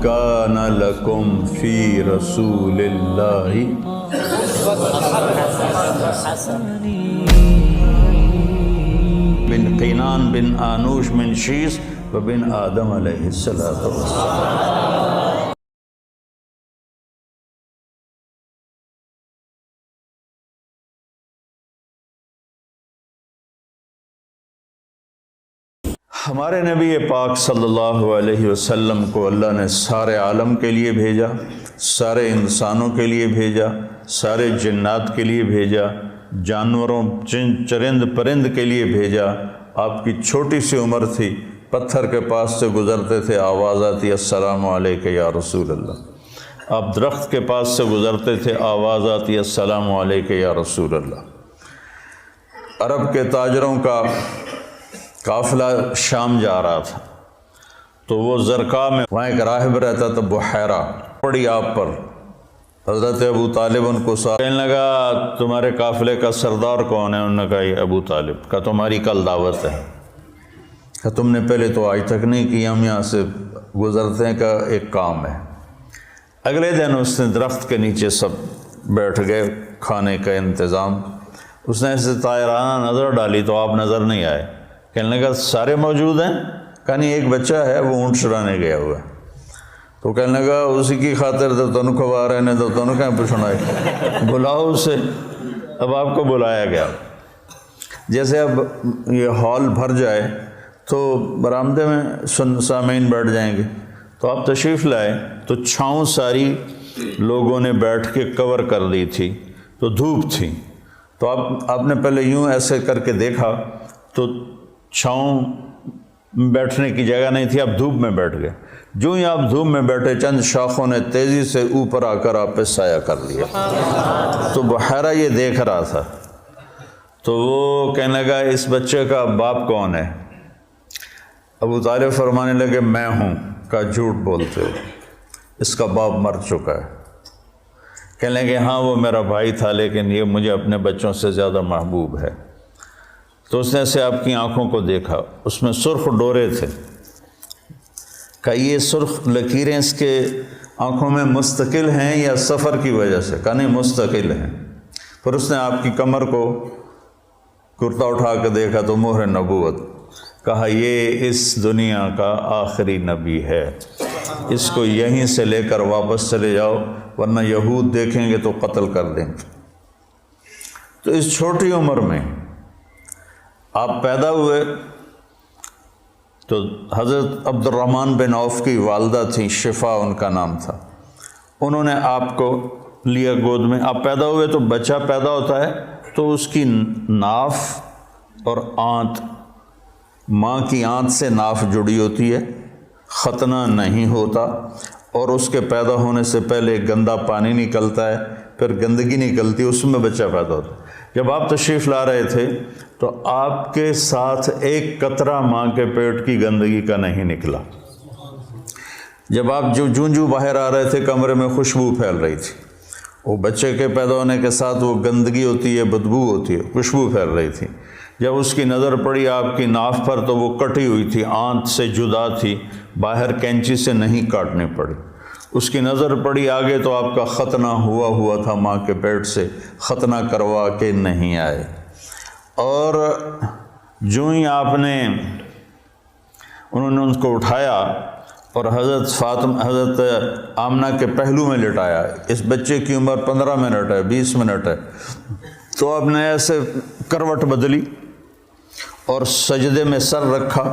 کان لکم فی رسول اللہ بن قینان بن آنوش من شیس و بن آدم علیہ السلام۔ ہمارے نبی پاک صلی اللہ علیہ وسلم کو اللہ نے سارے عالم کے لیے بھیجا، سارے انسانوں کے لیے بھیجا، سارے جنات کے لیے بھیجا، جانوروں چرند پرند کے لیے بھیجا۔ آپ کی چھوٹی سی عمر تھی، پتھر کے پاس سے گزرتے تھے، آواز آتی السلام علیک یا رسول اللہ۔ آپ درخت کے پاس سے گزرتے تھے، آواز آتی السلام علیک یا رسول اللہ۔ عرب کے تاجروں کا قافلہ شام جا رہا تھا، تو وہ زرقا میں وہاں ایک راہب رہتا تھا بحیرہ، پڑی آپ پر۔ حضرت ابو طالب ان کو کہنے لگا تمہارے قافلے کا سردار کون ہے؟ انہوں نے کہا یہ ابو طالب۔ کہا تمہاری کل دعوت ہے۔ کہا تم نے پہلے تو آج تک نہیں کی، ہم یہاں سے گزرتے ہیں، کا ایک کام ہے۔ اگلے دن اس نے درخت کے نیچے سب بیٹھ گئے، کھانے کا انتظام۔ اس نے ایسے طائرانہ نظر ڈالی تو آپ نظر نہیں آئے۔ کہنے لگا سارے موجود ہیں؟ کہا نہیں، ایک بچہ ہے وہ اونٹ چرانے گیا ہوا ہے۔ تو کہنے لگا اسی کی خاطر تو تنو کھوا رہے ہیں، تو تنو کہیں پوچھنا ہے، بلاؤ اسے۔ اب آپ کو بلایا گیا۔ جیسے اب یہ ہال بھر جائے تو برآمدے میں سامعین بیٹھ جائیں گے، تو آپ تشریف لائے تو چھاؤں ساری لوگوں نے بیٹھ کے کور کر دی تھی، تو دھوپ تھی، تو آپ نے پہلے یوں ایسے کر کے دیکھا تو چھاؤں بیٹھنے کی جگہ نہیں تھی، آپ دھوپ میں بیٹھ گئے۔ جو ہی آپ دھوپ میں بیٹھے، چند شاخوں نے تیزی سے اوپر آ کر آپ پہ سایہ کر لیا۔ تو بحیرہ یہ دیکھ رہا تھا، تو وہ کہنے لگا اس بچے کا باپ کون ہے؟ ابو طالب فرمانے لگے میں ہوں۔ کہا جھوٹ بولتے ہو، اس کا باپ مر چکا ہے۔ کہنے لگے ہاں وہ میرا بھائی تھا، لیکن یہ مجھے اپنے بچوں سے زیادہ محبوب ہے۔ تو اس نے سے آپ کی آنکھوں کو دیکھا، اس میں سرخ ڈورے تھے۔ کہا یہ سرخ لکیریں اس کے آنکھوں میں مستقل ہیں یا سفر کی وجہ سے؟ کہا نہیں، مستقل ہیں۔ پھر اس نے آپ کی کمر کو کرتا اٹھا کے دیکھا تو مہر نبوت۔ کہا یہ اس دنیا کا آخری نبی ہے، اس کو یہیں سے لے کر واپس چلے جاؤ، ورنہ یہود دیکھیں گے تو قتل کر دیں گے۔ تو اس چھوٹی عمر میں آپ پیدا ہوئے تو حضرت عبد الرحمن بن عوف کی والدہ تھیں، شفا ان کا نام تھا، انہوں نے آپ کو لیا گود میں۔ آپ پیدا ہوئے تو بچہ پیدا ہوتا ہے تو اس کی ناف اور آنت، ماں کی آنت سے ناف جڑی ہوتی ہے، ختنہ نہیں ہوتا، اور اس کے پیدا ہونے سے پہلے گندا پانی نکلتا ہے، پھر گندگی نکلتی ہے، اس میں بچہ پیدا ہوتا ہے۔ جب آپ تشریف لا رہے تھے تو آپ کے ساتھ ایک قطرہ ماں کے پیٹ کی گندگی کا نہیں نکلا۔ جب آپ جو باہر آ رہے تھے کمرے میں خوشبو پھیل رہی تھی، وہ بچے کے پیدا ہونے کے ساتھ وہ گندگی ہوتی ہے، بدبو ہوتی ہے، خوشبو پھیل رہی تھی۔ جب اس کی نظر پڑی آپ کی ناف پر تو وہ کٹی ہوئی تھی، آنت سے جدا تھی، باہر کینچی سے نہیں کاٹنی پڑی۔ اس کی نظر پڑی آگے تو آپ کا ختنہ ہوا تھا ماں کے پیٹ سے، ختنہ کروا کے نہیں آئے۔ اور جو ہی آپ نے انہوں نے ان کو اٹھایا اور حضرت آمنہ کے پہلو میں لٹایا، اس بچے کی عمر 15 منٹ ہے، 20 منٹ ہے، تو آپ نے ایسے کروٹ بدلی اور سجدے میں سر رکھا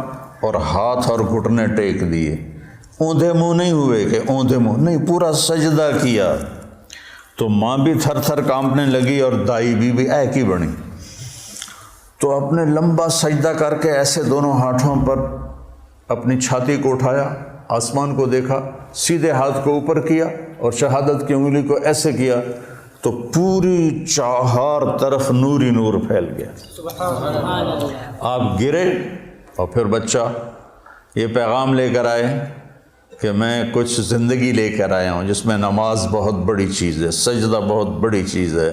اور ہاتھ اور گھٹنے ٹیک دیے۔ اوندھے منہ نہیں ہوئے کہ اوندھے منہ نہیں، پورا سجدہ کیا۔ تو ماں بھی تھر تھر کانپنے لگی اور دائی بھی ایک ہی بنی۔ تو آپ نے لمبا سجدہ کر کے ایسے دونوں ہاتھوں پر اپنی چھاتی کو اٹھایا، آسمان کو دیکھا، سیدھے ہاتھ کو اوپر کیا اور شہادت کی انگلی کو ایسے کیا تو پوری چہار طرف نور ہی نور پھیل گیا۔ آپ گرے اور پھر بچہ یہ پیغام لے کر آئے کہ میں کچھ زندگی لے کر آیا ہوں جس میں نماز بہت بڑی چیز ہے، سجدہ بہت بڑی چیز ہے۔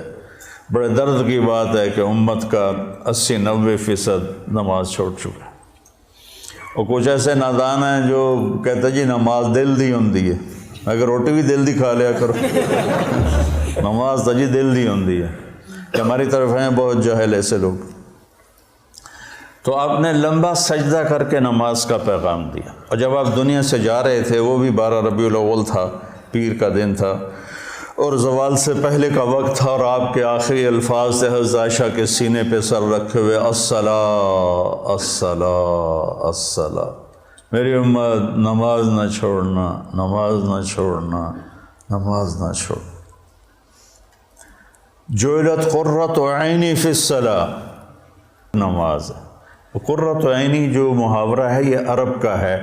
بڑے درد کی بات ہے کہ امت کا 80-90% نماز چھوڑ چکا ہے۔ اور کچھ ایسے نادان ہیں جو کہتے جی نماز دل دی ہوندی ہے، اگر روٹی بھی دل دی کھا لیا کرو نماز تو جی دل دی ہوندی ہے، کہ ہماری طرف ہیں بہت جاہل ایسے لوگ۔ تو آپ نے لمبا سجدہ کر کے نماز کا پیغام دیا، اور جب آپ دنیا سے جا رہے تھے وہ بھی 12 ربیع الاول تھا، پیر کا دن تھا، اور زوال سے پہلے کا وقت تھا، اور آپ کے آخری الفاظ تھے حضرت عائشہ کے سینے پہ سر رکھے ہوئے، الصلاۃ الصلاۃ الصلاۃ، میری امت نماز نہ چھوڑنا، نماز نہ چھوڑنا، نماز نہ چھوڑ۔ جعلت قرۃ عینی فی الصلاۃ، نماز۔ قرۃ عینی جو محاورہ ہے یہ عرب کا ہے،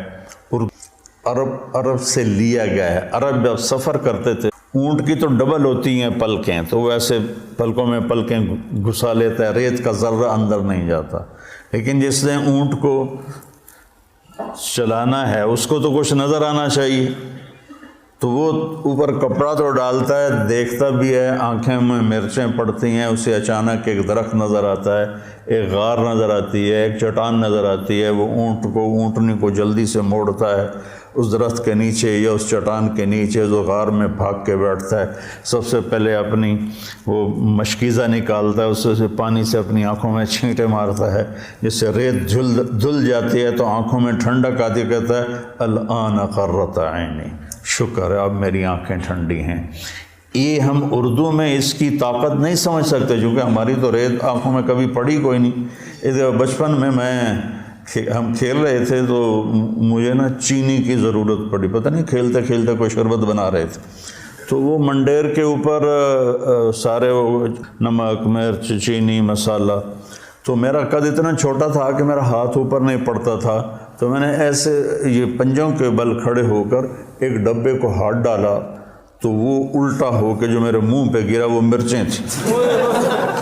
عرب سے لیا گیا ہے۔ عرب جب سفر کرتے تھے، اونٹ کی تو ڈبل ہوتی ہیں پلکیں، تو وہ ایسے پلکوں میں پلکیں گھسا لیتا ہے، ریت کا ذرہ اندر نہیں جاتا، لیکن جس نے اونٹ کو چلانا ہے اس کو تو کچھ نظر آنا چاہیے، تو وہ اوپر کپڑا تو ڈالتا ہے، دیکھتا بھی ہے، آنکھیں میں مرچیں پڑتی ہیں، اسے اچانک ایک درخت نظر آتا ہے، ایک غار نظر آتی ہے، ایک چٹان نظر آتی ہے، وہ اونٹنی کو جلدی سے موڑتا ہے اس درخت کے نیچے یا اس چٹان کے نیچے، جو غار میں بھاگ کے بیٹھتا ہے، سب سے پہلے اپنی وہ مشکیزہ نکالتا ہے، اس سے پانی سے اپنی آنکھوں میں چھینٹے مارتا ہے، جس سے ریت دھل جاتی ہے تو آنکھوں میں ٹھنڈک آتی، کہتا ہے الآن قرۃ عینی، شکر ہے اب میری آنکھیں ٹھنڈی ہیں۔ یہ ہم اردو میں اس کی طاقت نہیں سمجھ سکتے، کیونکہ ہماری تو ریت آنکھوں میں کبھی پڑی کوئی نہیں۔ ادھر بچپن میں ہم کھیل رہے تھے تو مجھے نا چینی کی ضرورت پڑی، پتہ نہیں کھیلتے کھیلتے کوئی شربت بنا رہے تھے، تو وہ منڈیر کے اوپر سارے وہ نمک، مرچ، چینی، مسالہ، تو میرا قد اتنا چھوٹا تھا کہ میرا ہاتھ اوپر نہیں پڑتا تھا، تو میں نے ایسے یہ پنجوں کے بل کھڑے ہو کر ایک ڈبے کو ہاتھ ڈالا، تو وہ الٹا ہو کے جو میرے منہ پہ گرا وہ مرچیں تھیں،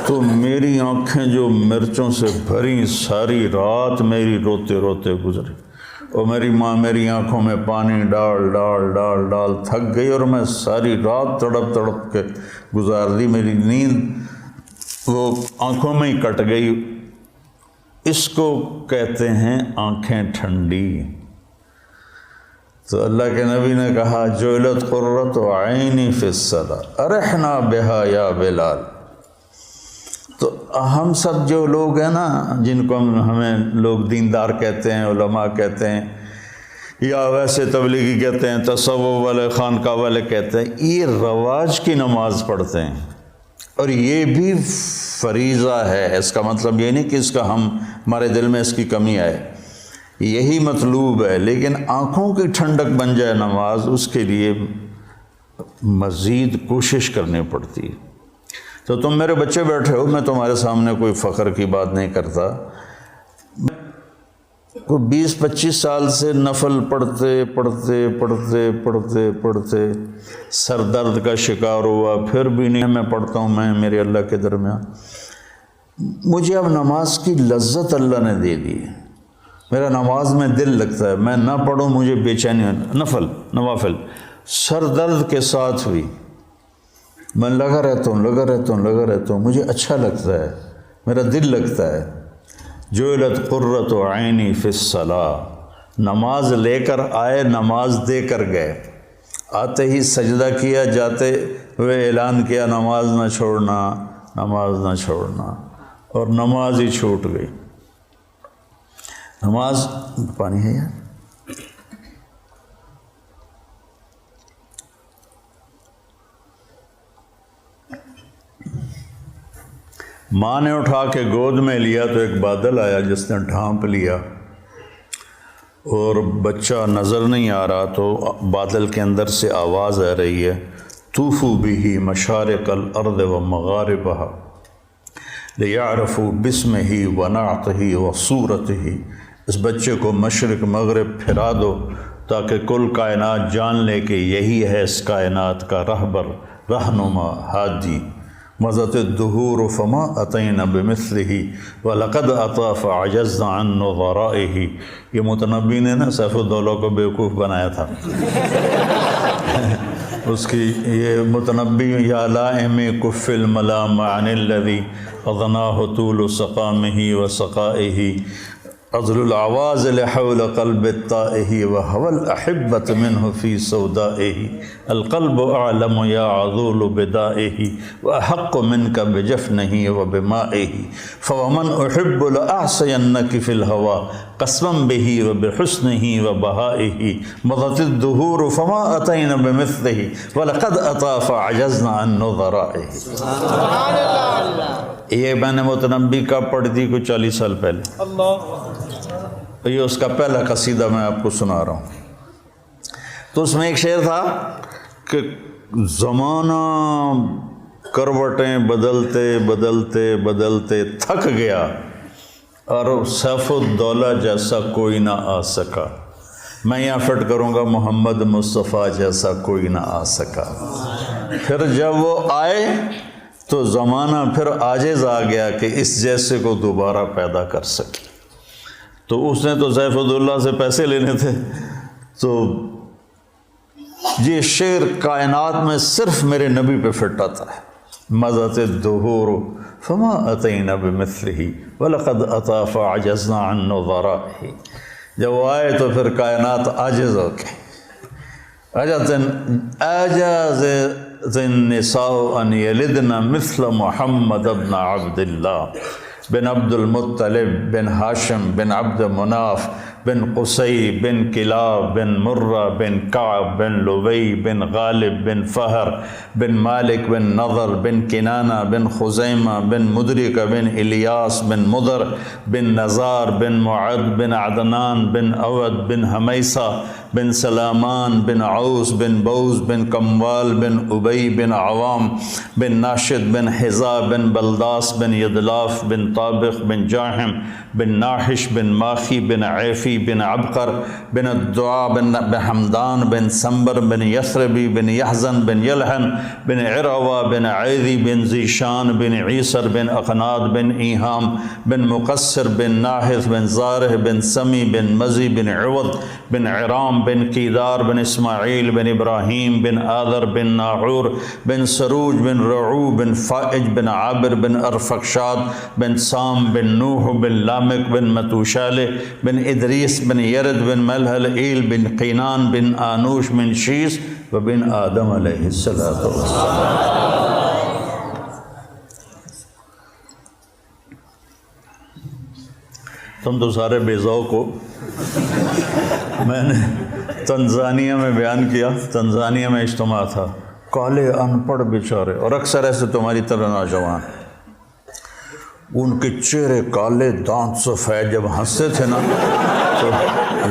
تو میری آنکھیں جو مرچوں سے بھری، ساری رات میری روتے روتے گزری، اور میری ماں میری آنکھوں میں پانی ڈال ڈال ڈال ڈال تھک گئی، اور میں ساری رات تڑپ تڑپ کے گزار دی، میری نیند وہ آنکھوں میں ہی کٹ گئی۔ اس کو کہتے ہیں آنکھیں ٹھنڈی۔ تو اللہ کے نبی نے کہا جعلت قرۃ عینی فی الصلاۃ ارحنا بہا یا بلال۔ تو ہم سب جو لوگ ہیں نا، جن کو ہمیں لوگ دیندار کہتے ہیں، علماء کہتے ہیں، یا ویسے تبلیغی کہتے ہیں، تصوف والے، خانقاہ والے کہتے ہیں، یہ رواج کی نماز پڑھتے ہیں، اور یہ بھی فریضہ ہے۔ اس کا مطلب یہ نہیں کہ اس کا ہمارے دل میں اس کی کمی آئے، یہی مطلوب ہے، لیکن آنکھوں کی ٹھنڈک بن جائے نماز، اس کے لیے مزید کوشش کرنی پڑتی ہے۔ تو تم میرے بچے بیٹھے ہو، میں تمہارے سامنے کوئی فخر کی بات نہیں کرتا، 20-25 سال سے نفل پڑھتے پڑھتے پڑھتے پڑھتے پڑھتے سر درد کا شکار ہوا، پھر بھی نہیں میں پڑھتا ہوں، میں میرے اللہ کے درمیان، مجھے اب نماز کی لذت اللہ نے دے دی، میرا نماز میں دل لگتا ہے، میں نہ پڑھوں مجھے بے چینی، نوافل سر درد کے ساتھ بھی میں لگا رہتا ہوں، مجھے اچھا لگتا ہے، میرا دل لگتا ہے۔ جعلت قرۃ عینی فی الصلاۃ، نماز لے کر آئے، نماز دے کر گئے، آتے ہی سجدہ کیا، جاتے ہوئے اعلان کیا نماز نہ چھوڑنا، نماز نہ چھوڑنا، اور نماز ہی چھوٹ گئی۔ نماز، پانی ہے یار؟ ماں نے اٹھا کے گود میں لیا تو ایک بادل آیا جس نے ڈھانپ لیا، اور بچہ نظر نہیں آ رہا، تو بادل کے اندر سے آواز آ رہی ہے، طوفوا بہ مشارق الارض ومغاربہا لیعرفوا باسمہ ونعتہ وصورتہ، اس بچے کو مشرق مغرب پھرا دو تاکہ کل کائنات جان لے کہ یہی ہے اس کائنات کا رہبر، رہنما، ہادی۔ مضت الدہور فما اتینا بمثلہ ولقد اتی فعجزنا عن نظرائہ، یہ متنبی نے نا سیف الدولہ کو بیوقوف بنایا تھا، اس کی یہ متنبی، یا لائم کف الملام عن الذی اغناہ طول سقامہ وسقائہ، عذل العواز لحول قلب الطائه وهوى الأحبة منه في سودائه القلب أعلم يا عذول بدائه وأحق منك بجفنه وبمائه فومن أحب لأعصينك في الهوى قسما به وبحسنه وبهائه مضت الدهور فما أتينا بمثله ولقد أتى فعجزنا عن نظرائه. سبحان اللہ. یہ میں نے متنبی کا پڑھی تھی کچھ 40 سال پہلے. یہ اس کا پہلا قصیدہ میں آپ کو سنا رہا ہوں. تو اس میں ایک شعر تھا کہ زمانہ کروٹیں بدلتے بدلتے بدلتے تھک گیا اور سیف الدولہ جیسا کوئی نہ آ سکا. میں یہاں فٹ کروں گا محمد مصطفیٰ جیسا کوئی نہ آ سکا. پھر جب وہ آئے تو زمانہ پھر عاجز آ گیا کہ اس جیسے کو دوبارہ پیدا کر سکے. تو اس نے تو سیف الدولہ سے پیسے لینے تھے. تو یہ شعر کائنات میں صرف میرے نبی پہ فٹ آتا ہے. مضت الدہور فما اتینا بمثلہ ولقد اتی فعجزنا عن نظرائہ. جب وہ آئے تو پھر کائنات عاجز ہو گئی. عجز النساء ان یلدن مثل محمد بن عبد اللہ بن عبد المطلب بن ہاشم بن عبد مناف بن قصی بن کلاب بن مرہ بن کعب بن لبی بن غالب بن فہر بن مالک بن نضر بن کنانہ بن خزیمہ بن مدرکہ بن الیاس بن مدر بن نزار بن معد بن عدنان بن اود بن حمیسہ بن سلامان بن عوس بن بوز بن کموال بن ابی بن عوام بن ناشد بن حذا بن بلداس بن یدلاف بن طابق بن جاہم بن ناحش بن ماخی بن عیفی بن عبقر بن الدعاء بن حمدان بن سنبر بن یثربی بن یحزن بن یلحن بن عروہ بن عیدی بن ذیشان بن عیسر بن اقناد بن ایہام بن مقصر بن ناحث بن زارح بن سمی بن مزی بن عوض بن عرام بن کیدار بن اسماعیل بن ابراہیم بن آذر بن ناحور بن سروج بن رعو بن فائج بن عابر بن ارفقشاد بن سام بن نوح بن لامک بن متوشالہ بن ادریس بن یرد بن ملحل ایل بن قینان بن آنوش بن شیس و بن آدم علیہ السلام. تم تو سارے بے ذوق ہو. میں نے تنزانیہ میں بیان کیا. تنزانیہ میں اجتماع تھا. کالے ان پڑھ بیچارے اور اکثر ایسے تمہاری طرح نوجوان. ان کے چہرے کالے دانت سفید. جب ہنستے تھے نا تو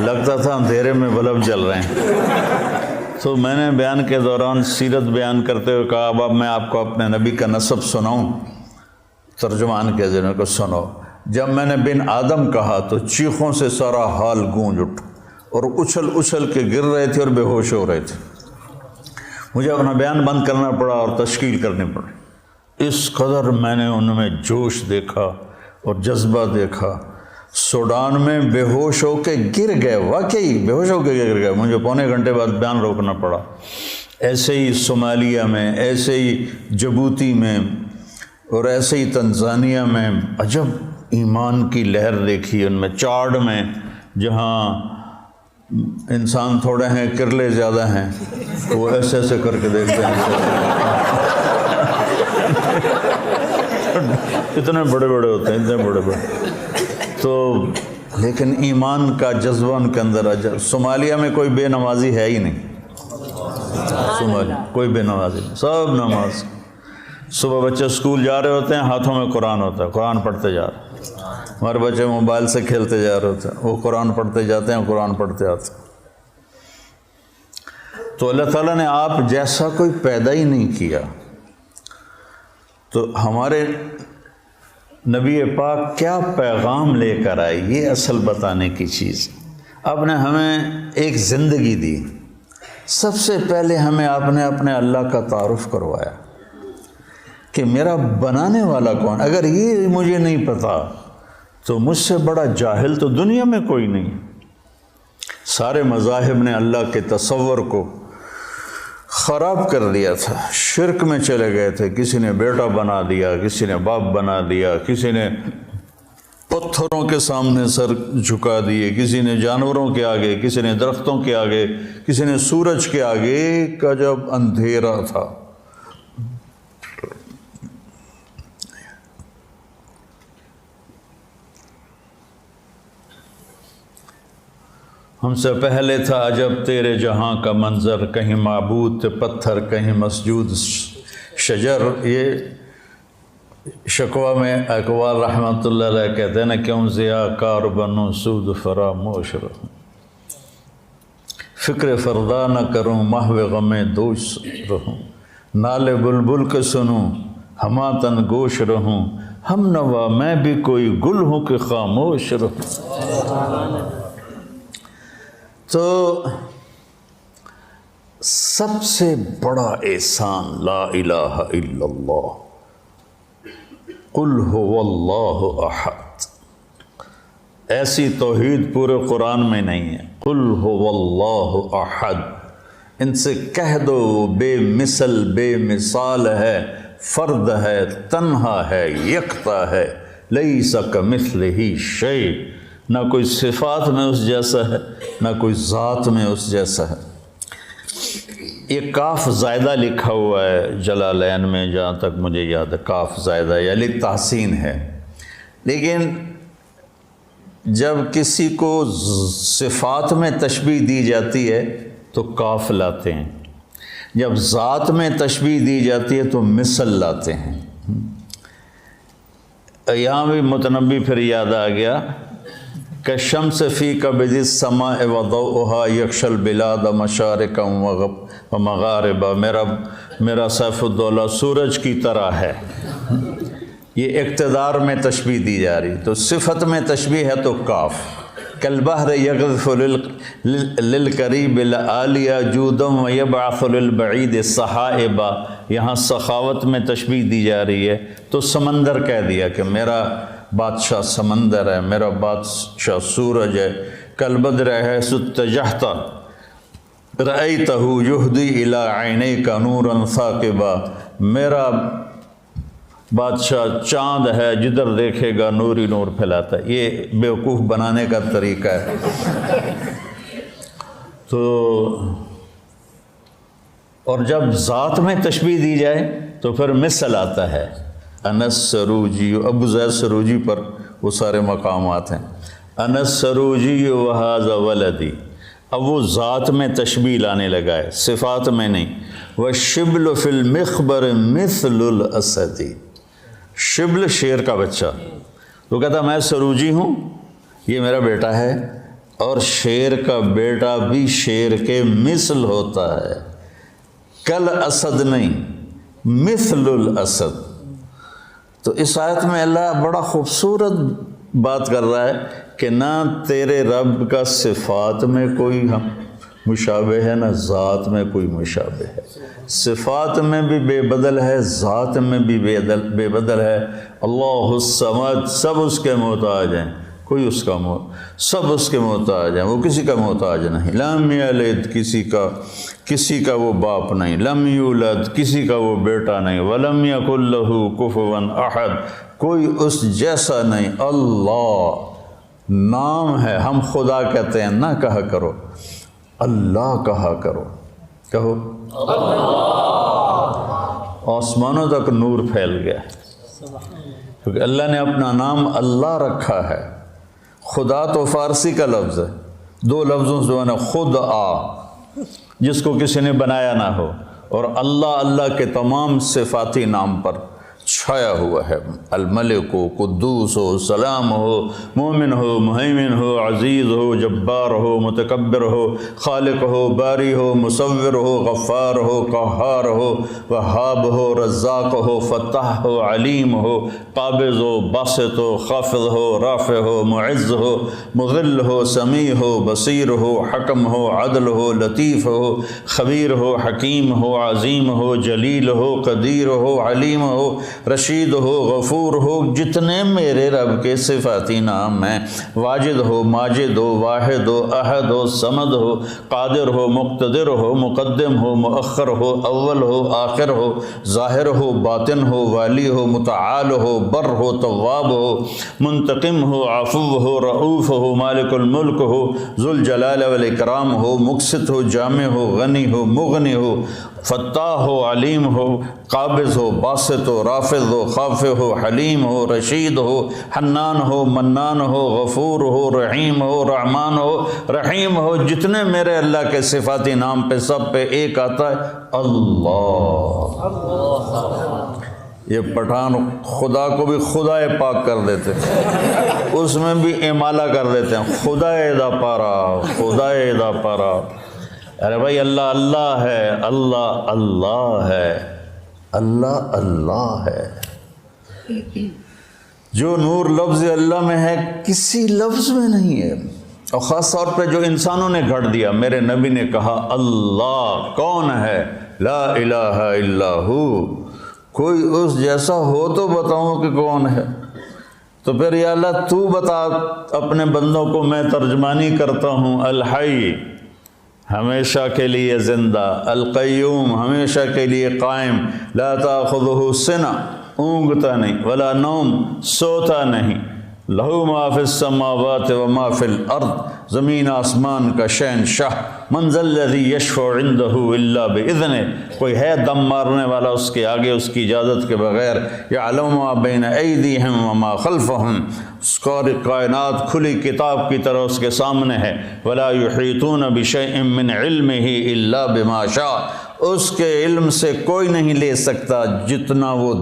لگتا تھا اندھیرے میں بلب جل رہے ہیں. تو میں نے بیان کے دوران سیرت بیان کرتے ہوئے کہا اب میں آپ کو اپنے نبی کا نسب سناؤں. ترجمان کے ذریعے کو سنو. جب میں نے بن آدم کہا تو چیخوں سے سارا حال گونج اٹھ اور اچھل اچھل کے گر رہے تھے اور بے ہوش ہو رہے تھے. مجھے اپنا بیان بند کرنا پڑا اور تشکیل کرنی پڑی. اس قدر میں نے ان میں جوش دیکھا اور جذبہ دیکھا. سوڈان میں بے ہوش ہو کے گر گئے. واقعی بے ہوش ہو کے گر گئے. مجھے پونے گھنٹے بعد بیان روکنا پڑا. ایسے ہی صومالیہ میں, ایسے ہی جبوتی میں اور ایسے ہی تنزانیہ میں عجب ایمان کی لہر دیکھی. ان میں چاڈ میں جہاں انسان تھوڑے ہیں کرلے زیادہ ہیں وہ ایسے ایسے کر کے دیکھتے ہیں. اتنے بڑے بڑے ہوتے ہیں, اتنے بڑے بڑے. تو لیکن ایمان کا جذبہ ان کے اندر عجب. صومالیہ میں کوئی بے نمازی ہے ہی نہیں. صومالیہ کوئی بے نمازی نہیں, سب نماز. صبح بچے اسکول جا رہے ہوتے ہیں, ہاتھوں میں قرآن ہوتا ہے, قرآن پڑھتے جا رہے ہیں. ہمارے بچے موبائل سے کھیلتے جا رہے ہوتے ہیں, وہ قرآن پڑھتے جاتے ہیں, قرآن پڑھتے آتے ہیں. تو اللہ تعالیٰ نے آپ جیسا کوئی پیدا ہی نہیں کیا. تو ہمارے نبی پاک کیا پیغام لے کر آئے, یہ اصل بتانے کی چیز. آپ نے ہمیں ایک زندگی دی. سب سے پہلے ہمیں آپ نے اپنے اللہ کا تعارف کروایا کہ میرا بنانے والا کون. اگر یہ مجھے نہیں پتا تو مجھ سے بڑا جاہل تو دنیا میں کوئی نہیں. سارے مذاہب نے اللہ کے تصور کو خراب کر دیا تھا. شرک میں چلے گئے تھے. کسی نے بیٹا بنا دیا, کسی نے باپ بنا دیا, کسی نے پتھروں کے سامنے سر جھکا دیے، کسی نے جانوروں کے آگے، کسی نے درختوں کے آگے، کسی نے سورج کے آگے کا جب اندھیرا تھا۔ ہم سے پہلے تھا عجب تیرے جہاں کا منظر، کہیں معبود تھے پتھر، کہیں مسجود شجر۔ یہ شکوہ میں اقوال رحمۃ اللہ علیہ کہتے ہیں نا، کیوں ضیاء کار بنوں سود فراموش رہوں، فکر فردا نہ کروں محو غم دوش رہوں، نالے بلبل کے سنوں ہما تن گوش رہوں، ہم نوا میں بھی کوئی گل ہوں کہ خاموش رہوں۔ تو سب سے بڑا احسان لا الہ الا اللہ، قل هو اللہ احد۔ ایسی توحید پورے قرآن میں نہیں ہے۔ قل هو اللہ احد، ان سے کہہ دو بے مثل بے مثال ہے، فرد ہے، تنہا ہے، یکتا ہے، لیس کمثلہ شیء، نہ کوئی صفات میں اس جیسا ہے، نہ کوئی ذات میں اس جیسا ہے۔ یہ کاف زائدہ لکھا ہوا ہے جلالین میں، جہاں تک مجھے یاد ہے کاف زائدہ یا للتحسین ہے، لیکن جب کسی کو صفات میں تشبیہ دی جاتی ہے تو کاف لاتے ہیں، جب ذات میں تشبیہ دی جاتی ہے تو مثل لاتے ہیں۔ یہاں بھی متنبی پھر یاد آ گیا کہ شمس فی کبد السماء وضوءها یغشی البلاد مشارقا ومغاربا، میرا سیف الدولہ سورج کی طرح ہے۔ یہ اقتدار میں تشبیہ دی جا رہی، تو صفت میں تشبیہ ہے تو کاف۔ کالبحر یغذف للقریب العالیہ جودا ویبعث للبعید سحائبا، یہاں سخاوت میں تشبیہ دی جا رہی ہے تو سمندر کہہ دیا کہ میرا بادشاہ سمندر ہے، میرا بادشاہ سورج ہے۔ کالبدر حیث اتجہت رأیتہ یہدی الی عینیک نورا ثاقبا، میرا بادشاہ چاند ہے، جدھر دیکھے گا نور ہی نور پھیلاتا ہے۔ یہ بیوقوف بنانے کا طریقہ ہے۔ تو اور جب ذات میں تشبیہ دی جائے تو پھر مثل آتا ہے۔ انس سروجی، ابو زید سروجی پر وہ سارے مقامات ہیں۔ انس سروجی وہذا ولدی، اب وہ ذات میں تشبیہ لانے لگا ہے، صفات میں نہیں۔ وَالشِّبْلُ فِي الْمِخْبَرِ مِثْلُ الْأَسَدِ، شبل شیر کا بچہ، وہ کہتا میں سروجی ہوں، یہ میرا بیٹا ہے، اور شیر کا بیٹا بھی شیر کے مثل ہوتا ہے، کل اسد نہیں، مثل الاسد۔ تو اس آیت میں اللہ بڑا خوبصورت بات کر رہا ہے کہ نہ تیرے رب کا صفات میں کوئی مشابہ ہے، نہ ذات میں کوئی مشابہ ہے، صفات میں بھی بے بدل ہے، ذات میں بھی بے بدل ہے۔ اللہ الصمد، سب اس کے محتاج ہیں، کوئی اس کا سب اس کے محتاج ہیں، وہ کسی کا محتاج نہیں۔ لم یلد، کسی کا وہ باپ نہیں، لم یولد، کسی کا وہ بیٹا نہیں، ولم یکن لہ کفوا احد، کوئی اس جیسا نہیں۔ اللہ نام ہے، ہم خدا کہتے ہیں، نہ کہا کرو اللہ کہا کرو، کہو آسمانوں تک نور پھیل گیا، کیونکہ اللہ نے اپنا نام اللہ رکھا ہے۔ خدا تو فارسی کا لفظ ہے، دو لفظوں سے بنا، خود جس کو کسی نے بنایا نہ ہو، اور اللہ کے تمام صفاتی نام پر چھایا ہوا ہے۔ الملک ہو، قدوس ہو، سلام ہو، مومن ہو، مہیمن ہو، عزیز ہو، جبار ہو، متکبر ہو، خالق ہو، باری ہو، مصور ہو، غفار ہو، قہار ہو، وہاب ہو، رزاق ہو، فتاح ہو، علیم ہو، قابض ہو، باسط ہو، خافض ہو، رافع ہو، معز ہو، مذل ہو، سمیع ہو، بصیر ہو، حکم ہو، عدل ہو، لطیف ہو، خبیر ہو، حکیم ہو، عظیم ہو، جلیل ہو، قدیر ہو، علیم ہو، رشید ہو، غفور ہو، جتنے میرے رب کے صفاتی نام ہیں، واجد ہو، ماجد ہو، واحد ہو، احد ہو، صمد ہو، قادر ہو، مقتدر ہو، مقدم ہو، مؤخر ہو، اول ہو، آخر ہو، ظاہر ہو، باطن ہو، والی ہو، متعال ہو، بر ہو، تواب ہو، منتقم ہو، عفو ہو، رؤوف ہو، مالک الملک ہو، ذو الجلال والاکرام ہو، مقسط ہو، جامع ہو، غنی ہو، مغنی ہو، فتاح ہو، علیم ہو، قابض ہو، باسط ہو، رافض ہو، خافض ہو، حلیم ہو، رشید ہو، حنان ہو، منان ہو، غفور ہو، رحیم ہو، رحمان ہو، رحیم ہو، جتنے میرے اللہ کے صفاتی نام پہ سب پہ ایک آتا ہے اللہ۔ یہ پٹھان خدا کو بھی خدا پاک کر دیتے ہیں، اس میں بھی امالہ کر دیتے ہیں، خدا دا پارا، خدا دا پارا۔ ارے بھائی اللہ اللہ ہے، اللہ اللہ ہے، اللہ اللہ ہے۔ جو نور لفظ اللہ میں ہے کسی لفظ میں نہیں ہے، اور خاص طور پہ جو انسانوں نے گھڑ دیا۔ میرے نبی نے کہا اللہ کون ہے؟ لا الہ الا ہو، کوئی اس جیسا ہو تو بتاؤں کہ کون ہے؟ تو پھر یا اللہ تو بتا اپنے بندوں کو، میں ترجمانی کرتا ہوں۔ الحی ہمیشہ کے لیے زندہ، القیوم ہمیشہ کے لیے قائم، لا تاخذہ سنہ اونگتا نہیں، ولا نوم سوتا نہیں، لہو ما فی السماوات و ما فی الارض زمین آسمان کا شہنشاہ، من ذا الذی یشفع عندہ الا باذنہ، کوئی ہے دم مارنے والا اس کے آگے اس کی اجازت کے بغیر؟ یعلم ما بین ایدیہم وما خلفہم، ساری کائنات کھلی کتاب کی طرح اس کے سامنے ہے۔ ولا یحیطون بشیء من علمہ الا بما شاء، اس کے علم سے کوئی نہیں لے سکتا، جتنا وہ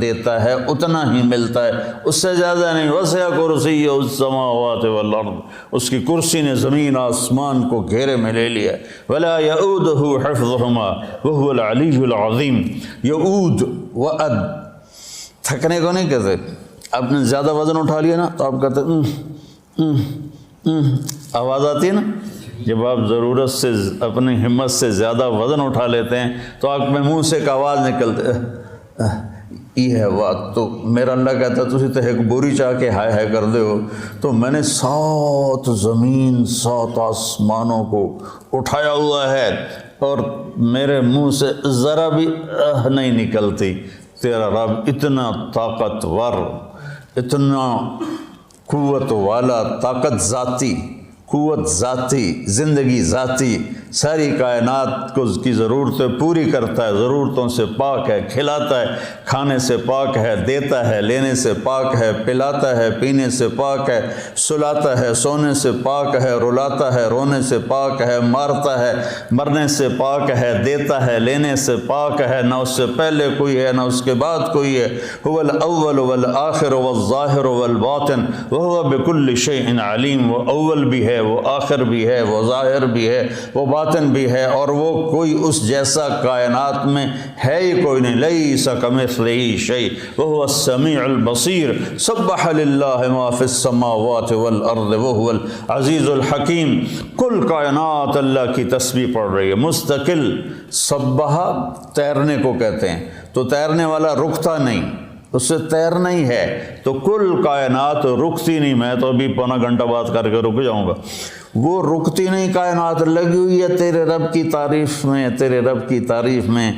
دیتا ہے اتنا ہی ملتا ہے، اس سے زیادہ نہیں۔ وسع کرسیہ السماوات والارض، اس کی کرسی نے زمین آسمان کو گھیرے میں لے لیا۔ ولا یؤودہ حفظہما وہو العلی العظیم، یؤود وعد، تھکنے کو نہیں کہتے۔ آپ نے زیادہ وزن اٹھا لیا نا تو آپ کہتے آواز آتی ہے نا، جب آپ ضرورت سے اپنی ہمت سے زیادہ وزن اٹھا لیتے ہیں تو آپ میں منہ سے ایک آواز نکلتے یہ ہے بات۔ تو میرا اللہ کہتا ہے تسی تو ایک بوری چاہ کے ہائے ہائے کر دے ہو، تو میں نے 7 زمین 7 آسمانوں کو اٹھایا ہوا ہے اور میرے منہ سے ذرا بھی نہیں نکلتی۔ تیرا رب اتنا طاقتور، اتنا قوت والا، طاقت ذاتی، قوت ذاتی، زندگی ذاتی، ساری کائنات کو کی ضرورتیں پوری کرتا ہے، ضرورتوں سے پاک ہے، کھلاتا ہے، کھانے سے پاک ہے، دیتا ہے، لینے سے پاک ہے، پلاتا ہے، پینے سے پاک ہے، سلاتا ہے، سونے سے پاک ہے، رلاتا ہے، رونے سے پاک ہے، مارتا ہے، مرنے سے پاک ہے، دیتا ہے، لینے سے پاک ہے، نہ اس سے پہلے کوئی ہے نہ اس کے بعد کوئی ہے۔ هو الاول والآخر والظاہر والباطن وهو بكل شيء علیم، وہ اول بھی ہے، وہ آخر بھی ہے، وہ ظاہر بھی ہے، وہ باطن بھی ہے، اور وہ کوئی اس جیسا کائنات میں ہے ہی کوئی نہیں۔ لیس کمثلہ شیء وہو السمیع البصیر، سبح للہ ما فی السماوات والارض وہو العزیز الحکیم۔ کل کائنات اللہ کی تسبیح پڑھ رہی ہے مستقل۔ سبح تیرنے کو کہتے ہیں، تو تیرنے والا رکتا نہیں، اس سے تیرنا ہی ہے، تو کل کائنات رکتی نہیں۔ میں تو ابھی پونا گھنٹہ بات کر کے رک جاؤں گا، وہ رکتی نہیں، کائنات لگی ہوئی ہے تیرے رب کی تعریف میں، تیرے رب کی تعریف میں۔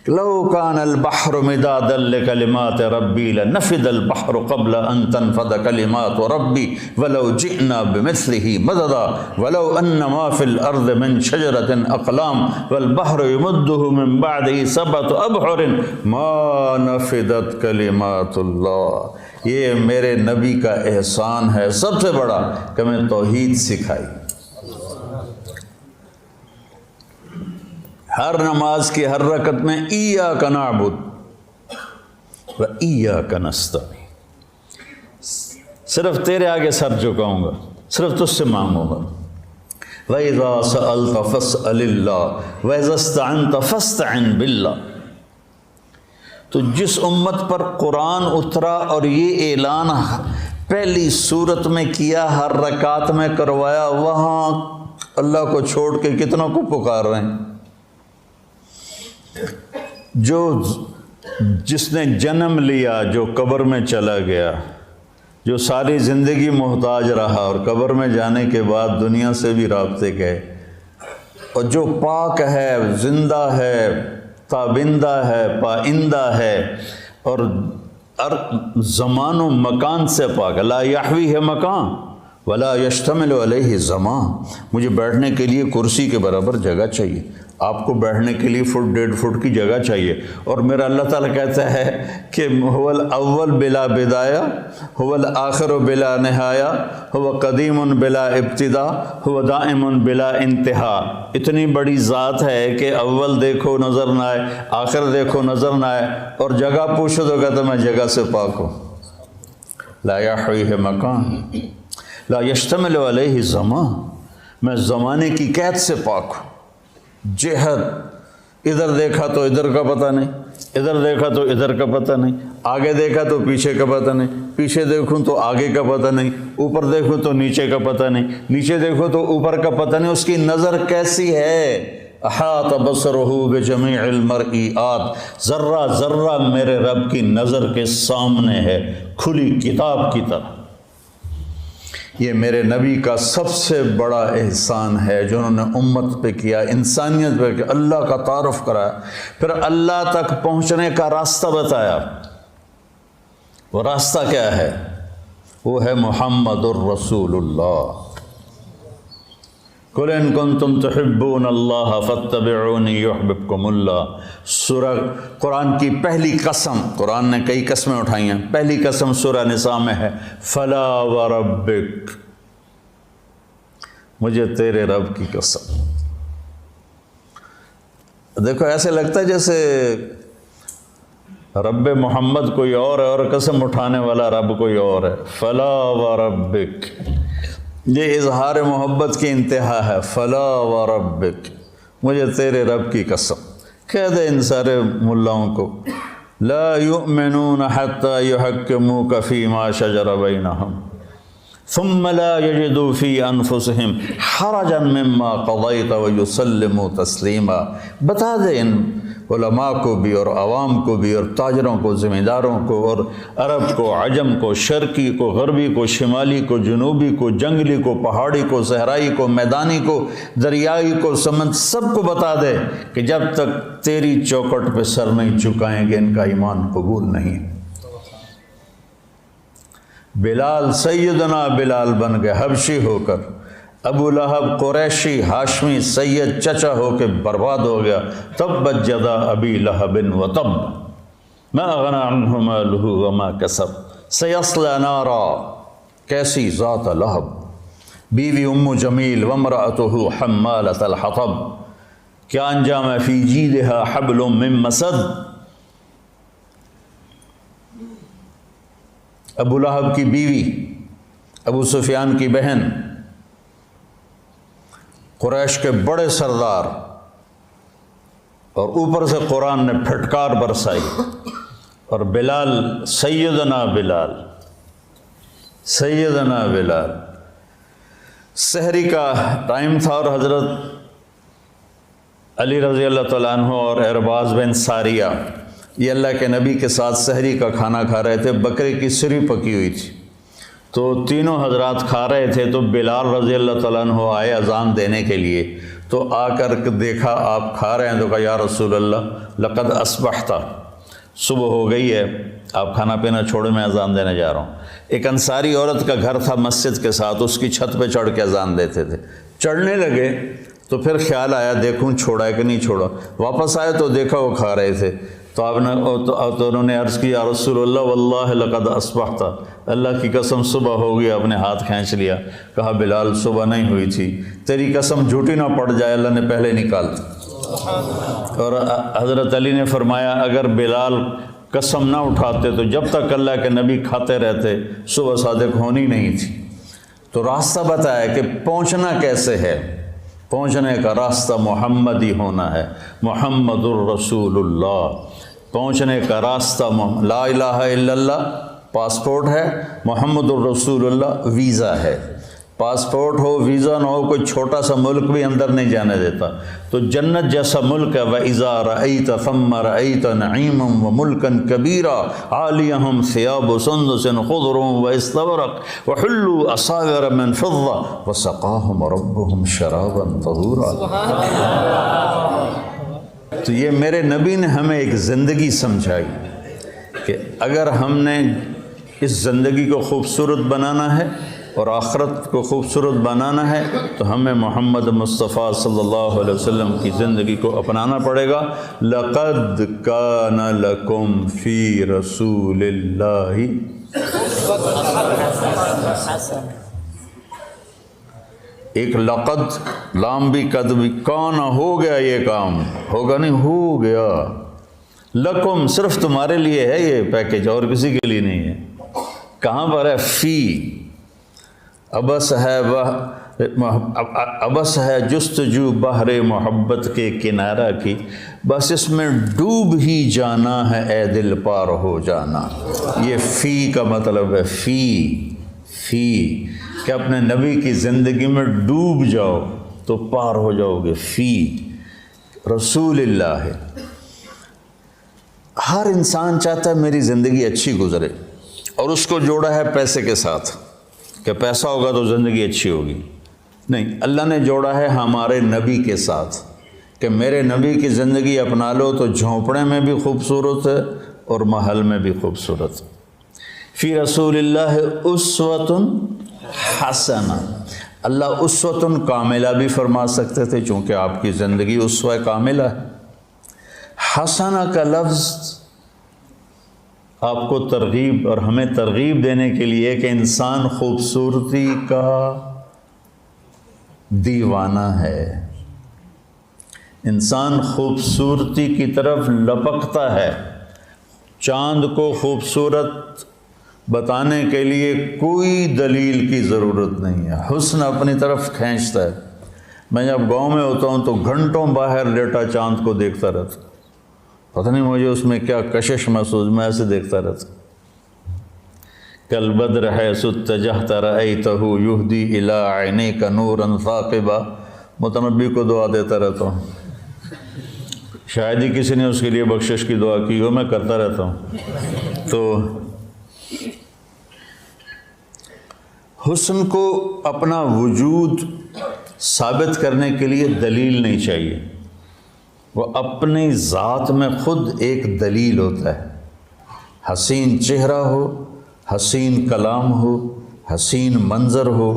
لو کان البحر مدادا لکلمات ربی لنفد البحر قبل ان تنفد کلمات ربی ولو جئنا بمثلہ مددا ولو ان ما فی الارض من شجرۃ اقلام والبحر یمدہ من بعدہ 7 ابحر ما نفدت کلمات اللہ۔ یہ میرے نبی کا احسان ہے سب سے بڑا کہ میں توحید سکھائی۔ ہر نماز کی ہر رکعت میں ایاک نعبد و ایاک نستعین، صرف تیرے آگے سر جھکاؤں گا، صرف تجھ سے مانگوں گا۔ وَإِذَا سَأَلْتَ فَاسْأَلِ اللَّهَ وَإِذَا اسْتَعَنْتَ فَاسْتَعِنْ بِاللَّهِ۔ تو جس امت پر قرآن اترا اور یہ اعلان پہلی صورت میں کیا، ہر رکعت میں کروایا، وہاں اللہ کو چھوڑ کے کتنوں کو پکار رہے ہیں؟ جو جس نے جنم لیا جو قبر میں چلا گیا، جو ساری زندگی محتاج رہا اور قبر میں جانے کے بعد دنیا سے بھی رابطے گئے، اور جو پاک ہے، زندہ ہے، تابندہ ہے، پائندہ ہے، اور زمان و مکان سے پاک، لا یحوی ہے مکان ولا یشتمل علیہ زمان۔ مجھے بیٹھنے کے لیے کرسی کے برابر جگہ چاہیے، آپ کو بیٹھنے کے لیے 1.5 فٹ کی جگہ چاہیے، اور میرا اللہ تعالیٰ کہتا ہے کہ هو الاول بلا بدایہ، هو الآخر بلا نہایہ، هو قدیم بلا ابتدا، هو دائم بلا انتہا۔ اتنی بڑی ذات ہے کہ اول دیکھو نظر نہ آئے، آخر دیکھو نظر نہ آئے، اور جگہ پوچھو تو کہتا میں جگہ سے پاک ہوں۔ لا یحویہ مکان لا یشتمل علیہ زمان، میں زمانے کی قید سے پاک ہوں۔ جہت، ادھر دیکھا تو ادھر کا پتہ نہیں، ادھر دیکھا تو ادھر کا پتہ نہیں، آگے دیکھا تو پیچھے کا پتہ نہیں، پیچھے دیکھوں تو آگے کا پتہ نہیں، اوپر دیکھوں تو نیچے کا پتہ نہیں، نیچے دیکھو تو اوپر کا پتہ نہیں۔ اس کی نظر کیسی ہے؟ احاط بصرہ بجمیع المرئیات، ذرہ ذرہ میرے رب کی نظر کے سامنے ہے، کھلی کتاب کی طرح۔ یہ میرے نبی کا سب سے بڑا احسان ہے جو انہوں نے امت پہ کیا، انسانیت پہ کیا، اللہ کا تعارف کرایا، پھر اللہ تک پہنچنے کا راستہ بتایا۔ وہ راستہ کیا ہے؟ وہ ہے محمد الرسول اللہ۔ قُلْ إِن كُنتُمْ تُحِبُّونَ اللَّهَ فَاتَّبِعُونِي يُحْبِبْكُمُ اللَّهُ۔ سورہ قرآن کی پہلی قسم، قرآن نے کئی قسمیں اٹھائی ہیں، پہلی قسم سورہ نساء میں ہے، فَلَا وَرَبِّكَ، مجھے تیرے رب کی قسم۔ دیکھو ایسے لگتا ہے جیسے رب محمد کوئی اور ہے اور قسم اٹھانے والا رب کوئی اور ہے۔ فَلَا وَرَبِّكَ، یہ اظہار محبت کی انتہا ہے۔ فلا وربک، مجھے تیرے رب کی قسم۔ کہہ دے ان سارے ملاؤں کو، لا یؤمنون حتی یحکموک فیما شجر بینہم ثم لا یجدوا فی انفسہم حرجا مما قضیت ویسلموا تسلیما۔ بتا دے ان علماء کو بھی اور عوام کو بھی اور تاجروں کو، ذمہ داروں کو، اور عرب کو، عجم کو، شرقی کو، غربی کو، شمالی کو، جنوبی کو، جنگلی کو، پہاڑی کو، صحرائی کو، میدانی کو، دریائی کو، سمندر، سب کو بتا دے کہ جب تک تیری چوکٹ پہ سر نہیں چکائیں گے ان کا ایمان قبول نہیں۔ بلال، سیدنا بلال بن گئے حبشی ہو کر، ابو لہب قریشی ہاشمی سید چچا ہو کے برباد ہو گیا۔ تبت یدا ابی لہب وتب ما اغنی عنہ مالہ وما کسب سیصلی نارا، کیسی ذات لہب، بیوی ام جمیل وامرأتہ حمالۃ الحطب، کیا انجام ہے، فی جیدہا حبل من مسد۔ ابو لہب کی بیوی، ابو سفیان کی بہن، قریش کے بڑے سردار، اور اوپر سے قرآن نے پھٹکار برسائی، اور بلال، سیدنا بلال، سیدنا بلال، سحری کا ٹائم تھا، اور حضرت علی رضی اللہ تعالیٰ عنہ اور ارباز بن ساریہ یہ اللہ کے نبی کے ساتھ سحری کا کھانا کھا رہے تھے، بکرے کی سری پکی ہوئی تھی، تو تینوں حضرات کھا رہے تھے، تو بلال رضی اللہ تعالیٰ عنہ آئے اذان دینے کے لیے، تو آ کر دیکھا آپ کھا رہے ہیں، تو کہا یا رسول اللہ لقد اصبحت، صبح ہو گئی ہے، آپ کھانا پینا چھوڑے، میں اذان دینے جا رہا ہوں۔ ایک انصاری عورت کا گھر تھا مسجد کے ساتھ، اس کی چھت پہ چڑھ کے اذان دیتے تھے۔ چڑھنے لگے تو پھر خیال آیا دیکھوں چھوڑا ہے کہ نہیں چھوڑا، واپس آئے تو دیکھا وہ کھا رہے تھے، تو انہوں نے عرض کی یا رسول اللہ واللہ لقد اصبحت، اللہ کی قسم صبح ہو گئی، اپنے ہاتھ کھینچ لیا۔ کہا بلال صبح نہیں ہوئی تھی، تیری قسم جھوٹی نہ پڑ جائے، اللہ نے پہلے نکال دی۔ اور حضرت علی نے فرمایا اگر بلال قسم نہ اٹھاتے تو جب تک اللہ کے نبی کھاتے رہتے صبح صادق ہونی نہیں تھی۔ تو راستہ بتایا کہ پہنچنا کیسے ہے، پہنچنے کا راستہ محمدی ہونا ہے، محمد الرسول اللہ۔ پہنچنے کا راستہ لا الہ الا اللہ پاسپورٹ ہے، محمد الرسول اللہ ویزا ہے۔ پاسپورٹ ہو، ویزا نہ ہو، کوئی چھوٹا سا ملک بھی اندر نہیں جانے دیتا۔ تو جنت جیسا ملک ہے، وَإِذَا رَأَيْتَ ثَمَّ رَأَيْتَ نَعِيمًا وَمُلْكًا كَبِيرًا عَالِيَهُمْ ثِيَابُ سُنْدُسٍ خُضْرٌ وَإِسْتَبْرَقٌ وَحُلُّوا أَسَاوِرَ مِنْ فِضَّةٍ وَسَقَاهُمْ رَبُّهُمْ شَرَابًا طَهُورًا۔ تو یہ میرے نبی نے ہمیں ایک زندگی سمجھائی کہ اگر ہم نے اس زندگی کو خوبصورت بنانا ہے اور آخرت کو خوبصورت بنانا ہے تو ہمیں محمد مصطفیٰ صلی اللہ علیہ وسلم کی زندگی کو اپنانا پڑے گا۔ لَقَدْ كَانَ لَكُمْ فِي رَسُولِ اللَّهِ، ایک لقد، لام بھی قد بھی، کانا ہو گیا، یہ کام ہوگا نہیں، ہو گیا، لکم صرف تمہارے لیے ہے یہ پیکیج، اور کسی کے لیے نہیں ہے۔ کہاں پر ہے؟ فی، ابس ہے جستجو بحر محبت کے کنارہ کی، بس اس میں ڈوب ہی جانا ہے اے دل پار ہو جانا۔ یہ فی کا مطلب ہے، فی کہ اپنے نبی کی زندگی میں ڈوب جاؤ تو پار ہو جاؤ گے۔ فی رسول اللہ ہے۔ ہر انسان چاہتا ہے میری زندگی اچھی گزرے، اور اس کو جوڑا ہے پیسے کے ساتھ کہ پیسہ ہوگا تو زندگی اچھی ہوگی۔ نہیں، اللہ نے جوڑا ہے ہمارے نبی کے ساتھ کہ میرے نبی کی زندگی اپنا لو تو جھونپڑے میں بھی خوبصورت ہے اور محل میں بھی خوبصورت۔ فی رسول اللہ اسوۃ حسنہ، اللہ اسوۃ کاملہ بھی فرما سکتے تھے چونکہ آپ کی زندگی اسوہ کاملہ ہے۔ حسنہ کا لفظ آپ کو ترغیب اور ہمیں ترغیب دینے کے لیے کہ انسان خوبصورتی کا دیوانہ ہے، انسان خوبصورتی کی طرف لپکتا ہے۔ چاند کو خوبصورت بتانے کے لیے کوئی دلیل کی ضرورت نہیں ہے، حسن اپنی طرف کھینچتا ہے۔ میں جب گاؤں میں ہوتا ہوں تو گھنٹوں باہر لیٹا چاند کو دیکھتا رہتا، پتہ نہیں مجھے اس میں کیا کشش محسوس، میں ایسے دیکھتا رہتا۔ کل بدر حیث اتجہت رأیتہ یہدی الی عینیک نورا ثاقبا، متنبی کو دعا دیتا رہتا ہوں، شاید ہی کسی نے اس کے لیے بخشش کی دعا کی ہو، میں کرتا رہتا ہوں۔ تو حسن کو اپنا وجود ثابت کرنے کے لیے دلیل نہیں چاہیے، وہ اپنی ذات میں خود ایک دلیل ہوتا ہے۔ حسین چہرہ ہو، حسین کلام ہو، حسین منظر ہو،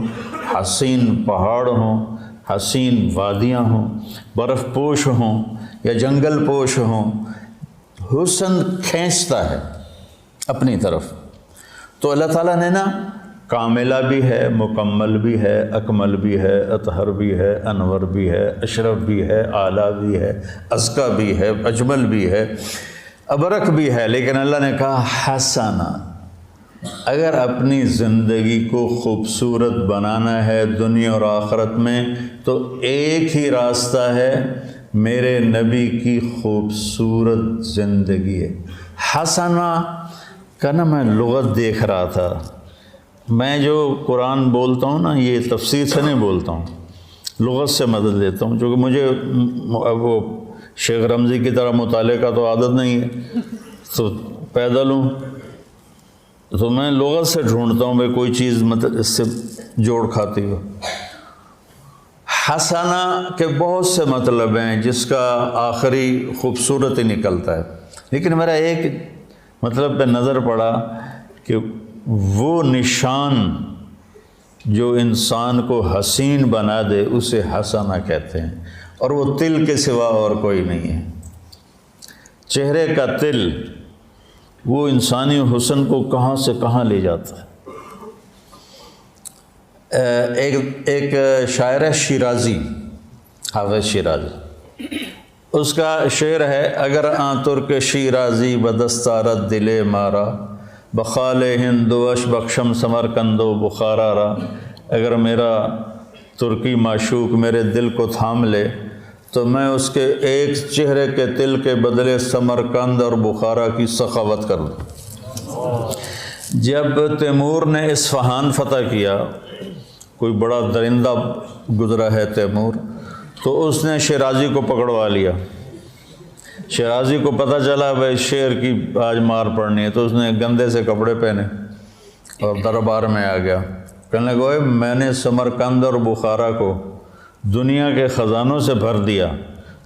حسین پہاڑ ہوں، حسین وادیاں ہوں، برف پوش ہوں یا جنگل پوش ہوں، حسن کھینچتا ہے اپنی طرف۔ تو اللہ تعالیٰ نے نا کاملہ بھی ہے، مکمل بھی ہے، اکمل بھی ہے، اطہر بھی ہے، انور بھی ہے، اشرف بھی ہے، اعلیٰ بھی ہے، ازکیٰ بھی ہے، اجمل بھی ہے، ابرک بھی ہے، لیکن اللہ نے کہا حسنہ۔ اگر اپنی زندگی کو خوبصورت بنانا ہے دنیا اور آخرت میں تو ایک ہی راستہ ہے، میرے نبی کی خوبصورت زندگی ہے۔ حسنہ کا نا میں لغت دیکھ رہا تھا، میں جو قرآن بولتا ہوں نا یہ تفسیر سے نہیں بولتا ہوں، لغت سے مدد لیتا ہوں، چونکہ مجھے وہ شیخ رمضی کی طرح مطالعے کا تو عادت نہیں ہے، تو پیدل ہوں تو میں لغت سے ڈھونڈتا ہوں بھائی کوئی چیز مطلب اس سے جوڑ کھاتی ہو۔ حسنہ کے بہت سے مطلب ہیں جس کا آخری خوبصورت ہی نکلتا ہے، لیکن میرا ایک مطلب پہ نظر پڑا کہ وہ نشان جو انسان کو حسین بنا دے اسے حسنہ کہتے ہیں، اور وہ تل کے سوا اور کوئی نہیں ہے۔ چہرے کا تل وہ انسانی حسن کو کہاں سے کہاں لے جاتا ہے۔ ایک شاعر ہے شیرازی، حافظ شیرازی، اس کا شعر ہے اگر آن ترک شیرازی بدستارت دل مارا بخال ہندوش بخشم سمرکندو بخارا را، اگر میرا ترکی معشوق میرے دل کو تھام لے تو میں اس کے ایک چہرے کے تل کے بدلے سمرکند اور بخارا کی سخاوت کر دوں۔ جب تیمور نے اصفہان فتح کیا کوئی بڑا درندہ گزرا ہے تیمور، تو اس نے شیرازی کو پکڑوا لیا۔ شیرازی کو پتہ چلا بھائی شیر کی آج مار پڑنی ہے، تو اس نے گندے سے کپڑے پہنے اور دربار میں آ گیا۔ کہنے لگا میں نے سمرقند اور بخارا کو دنیا کے خزانوں سے بھر دیا،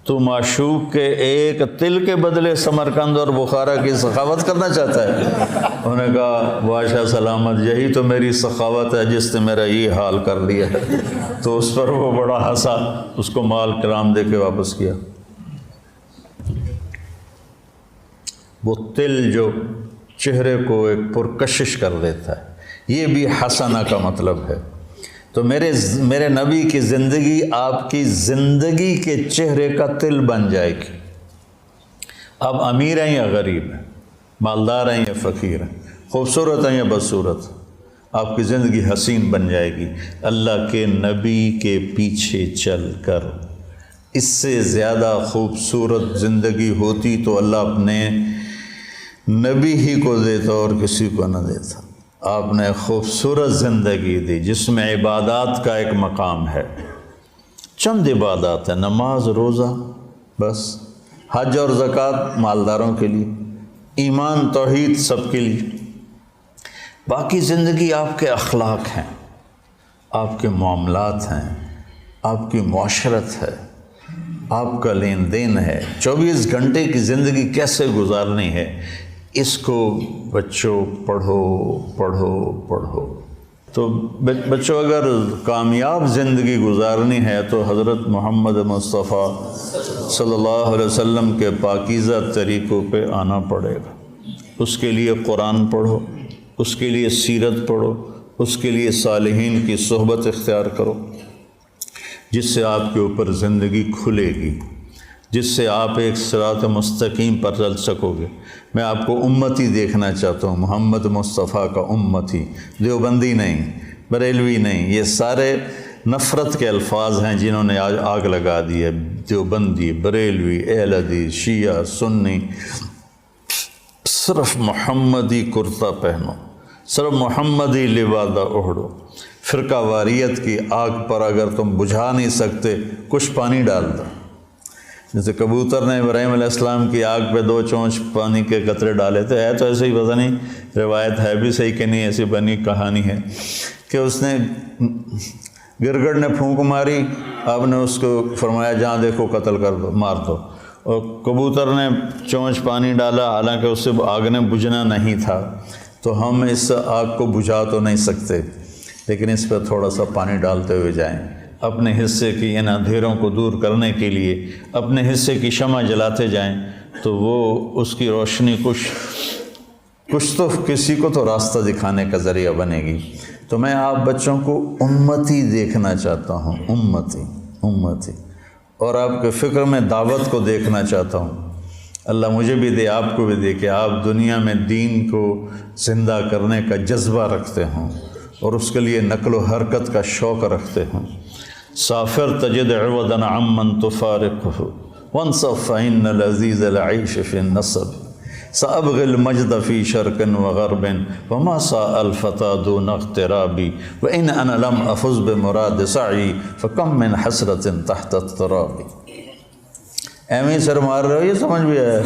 تو معشوق کے ایک تل کے بدلے سمرقند اور بخارا کی سخاوت کرنا چاہتا ہے؟ انہوں نے کہا بادشاہ سلامت، یہی تو میری سخاوت ہے جس نے میرا یہ حال کر دیا ہے۔ تو اس پر وہ بڑا ہنسا، اس کو مال کرام دے کے واپس کیا۔ وہ تل جو چہرے کو ایک پرکشش کر دیتا ہے، یہ بھی حسنہ کا مطلب ہے۔ تو میرے نبی کی زندگی آپ کی زندگی کے چہرے کا تل بن جائے گی۔ آپ امیر ہیں یا غریب ہیں، مالدار ہیں یا فقیر ہیں، خوبصورت ہیں یا بدصورت، آپ کی زندگی حسین بن جائے گی۔ اللہ کے نبی کے پیچھے چل کر اس سے زیادہ خوبصورت زندگی ہوتی تو اللہ اپنے نبی ہی کو دیتا اور کسی کو نہ دیتا۔ آپ نے خوبصورت زندگی دی جس میں عبادات کا ایک مقام ہے، چند عبادات ہیں، نماز، روزہ، بس، حج اور زکوٰۃ مالداروں کے لیے، ایمان توحید سب کے لیے۔ باقی زندگی آپ کے اخلاق ہیں، آپ کے معاملات ہیں، آپ کی معاشرت ہے، آپ کا لین دین ہے، 24 گھنٹے کی زندگی کیسے گزارنی ہے، اس کو بچوں پڑھو پڑھو پڑھو۔ تو بچوں اگر کامیاب زندگی گزارنی ہے تو حضرت محمد مصطفیٰ صلی اللہ علیہ وسلم کے پاکیزہ طریقوں پہ آنا پڑے گا۔ اس کے لیے قرآن پڑھو، اس کے لیے سیرت پڑھو، اس کے لیے صالحین کی صحبت اختیار کرو، جس سے آپ کے اوپر زندگی کھلے گی، جس سے آپ ایک صراط مستقیم پر چل سکو گے۔ میں آپ کو امتی دیکھنا چاہتا ہوں، محمد مصطفیٰ کا امتی، دیوبندی نہیں، بریلوی نہیں۔ یہ سارے نفرت کے الفاظ ہیں جنہوں نے آج آگ لگا دی ہے۔ دیوبندی، بریلوی، اہل حدیث، شیعہ، سنی، صرف محمدی کرتا پہنو، صرف محمدی لبادہ اوڑھو۔ فرقہ واریت کی آگ پر اگر تم بجھا نہیں سکتے، کچھ پانی ڈال دو۔ جیسے کبوتر نے ابراہیم علیہ السلام کی آگ پہ 2 چونچ پانی کے قطرے ڈالے تھے، ہے تو ایسے ہی، پتہ نہیں روایت ہے بھی صحیح کہ نہیں، ایسی بنی کہانی ہے کہ اس نے گرگڑ نے پھونک ماری، آپ نے اس کو فرمایا جہاں دیکھو قتل کر دو، مار دو، اور کبوتر نے چونچ پانی ڈالا، حالانکہ اس سے آگ نے بجھنا نہیں تھا۔ تو ہم اس آگ کو بجھا تو نہیں سکتے، لیکن اس پہ تھوڑا سا پانی ڈالتے ہوئے جائیں، اپنے حصے کی ان اندھیروں کو دور کرنے کے لیے اپنے حصے کی شمع جلاتے جائیں، تو وہ اس کی روشنی کچھ تو کسی کو تو راستہ دکھانے کا ذریعہ بنے گی۔ تو میں آپ بچوں کو امتی دیکھنا چاہتا ہوں، امتی، اور آپ کے فکر میں دعوت کو دیکھنا چاہتا ہوں۔ اللہ مجھے بھی دے، آپ کو بھی دے کہ آپ دنیا میں دین کو زندہ کرنے کا جذبہ رکھتے ہوں اور اس کے لیے نقل و حرکت کا شوق رکھتے ہوں۔ سافر تجد عوضا عمن تفارقه وانصف فإن لذيذ العيش في النصب سأبغي المجد في شرق وغرب وما ساء الفتى دون اغترابي وإن أنا لم أفز بمراد سعي فكم من حسرة تحت التراب۔ ایمی سر مار رہے ہو، یہ سمجھ بھی آیا؟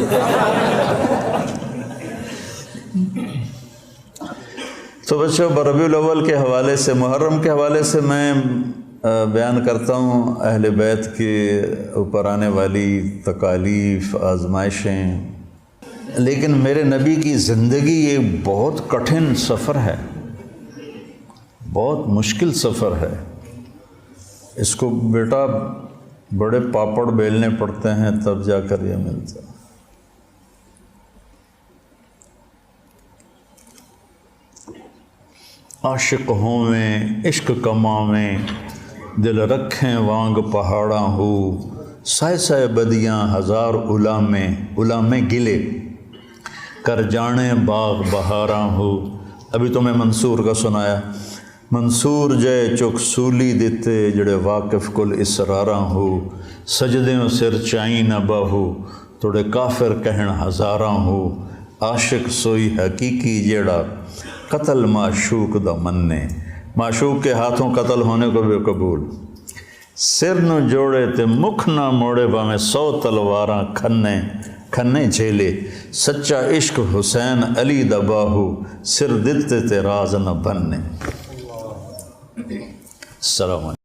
تو بچوں، ربیع الاول کے حوالے سے، محرم کے حوالے سے میں بیان کرتا ہوں اہل بیت کے اوپر آنے والی تکالیف، آزمائشیں، لیکن میرے نبی کی زندگی ایک بہت کٹھن سفر ہے، بہت مشکل سفر ہے۔ اس کو بیٹا بڑے پاپڑ بیلنے پڑتے ہیں تب جا کر یہ ملتا ہے۔ عاشق ہوں میں عشق کماویں، دل رکھیں وانگ پہاڑاں ہو، سائے سائے بدیاں ہزار علامیں گلے، کر جانے باغ بہاراں ہو۔ ابھی تو میں منصور کا سنایا، منصور جے چک سولی دیتے جڑے واقف کل اسراراں ہو، سجدیں سر چائیں نہ بہو توڑے کافر کہن ہزاراں ہو، عاشق سوئی حقیقی جیڑا قتل معشوق دا مننے، معشوق کے ہاتھوں قتل ہونے کو بھی قبول۔ سر نو جوڑے تے مکھ نہ موڑے باویں 100 تلواراں کھنے جھیلے، سچا عشق حسین علی دا باہو، سر دتے تے راز نہ بننے۔ السلام علیکم۔